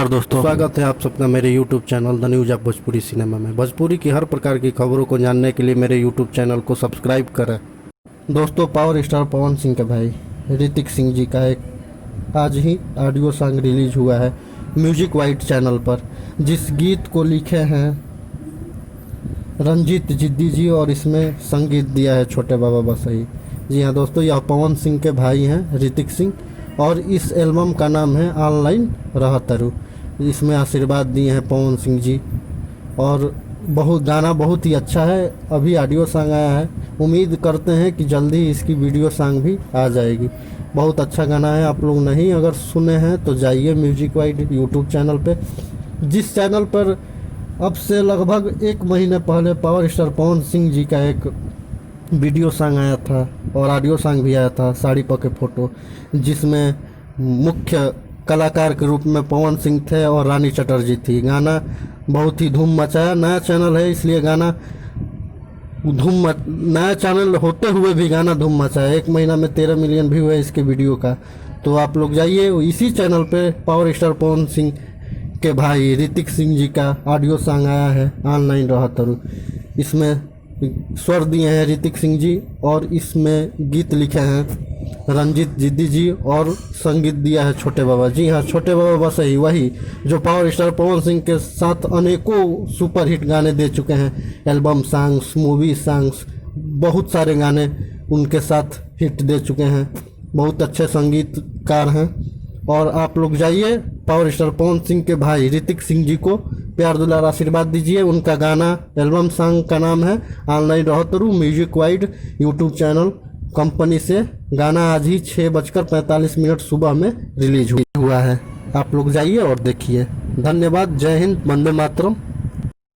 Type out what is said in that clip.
नमस्कार दोस्तों, स्वागत है आप सबका मेरे YouTube channel the news of Bhojpuri cinema में। भोजपुरी की हर प्रकार की खबरों को जानने के लिए मेरे YouTube चैनल को सब्सक्राइब करें। दोस्तों, पावर स्टार पवन सिंह के भाई ऋतिक सिंह जी का एक आज ही ऑडियो सॉन्ग रिलीज हुआ है म्यूजिक वाइट चैनल पर, जिस गीत को लिखे हैं रंजीत जिद्दी जी और इसमें संगीत दिया है छोटे बाबा बसई। जी हाँ दोस्तों, यह पवन सिंह के भाई हैं ऋतिक सिंह और इस एल्बम का नाम है ऑनलाइन रहतरू। इसमें आशीर्वाद दिए हैं पवन सिंह जी और गाना बहुत ही अच्छा है। अभी ऑडियो सॉन्ग आया है, उम्मीद करते हैं कि जल्दी ही इसकी वीडियो सॉन्ग भी आ जाएगी। बहुत अच्छा गाना है, आप लोग नहीं अगर सुने हैं तो जाइए म्यूजिक वाइड यूट्यूब चैनल पे, जिस चैनल पर अब से लगभग 1 महीने पहले पावर स्टार पवन सिंह जी का एक वीडियो सॉन्ग आया था और ऑडियो सॉन्ग भी आया था साड़ी पके फोटो, जिसमें मुख्य कलाकार के रूप में पवन सिंह थे और रानी चटर्जी थी। गाना बहुत ही धूम मचाया। नया चैनल है इसलिए गाना नया चैनल होते हुए भी गाना धूम मचाया। 1 महीना में 13 मिलियन व्यू है इसके वीडियो का। तो आप लोग जाइए इसी चैनल पे पावर स्टार पवन सिंह के भाई ऋतिक सिंह जी का ऑडियो सॉन्ग आया है ऑनलाइन रहतरू। इसमें स्वर दिए हैं ऋतिक सिंह जी और इसमें गीत लिखे हैं रंजीत जिद्दी जी और संगीत दिया है छोटे बाबा। जी हाँ, छोटे बाबा बस वही जो पावर स्टार पवन सिंह के साथ अनेकों सुपरहिट गाने दे चुके हैं, एल्बम सॉन्ग्स, मूवी सॉन्ग्स, बहुत सारे गाने उनके साथ हिट दे चुके हैं। बहुत अच्छे संगीतकार हैं और आप लोग जाइए पावर स्टार पवन सिंह के भाई ऋतिक सिंह जी को प्यार दुलार आशीर्वाद दीजिए। उनका गाना एल्बम सॉन्ग का नाम है ऑनलाइन रहतरू music wide YouTube channel company से। गाना आज ही 6:45 सुबह में रिलीज हुआ है। आप लोग जाइए और देखिए। धन्यवाद। जय हिंद, वंदे मातरम।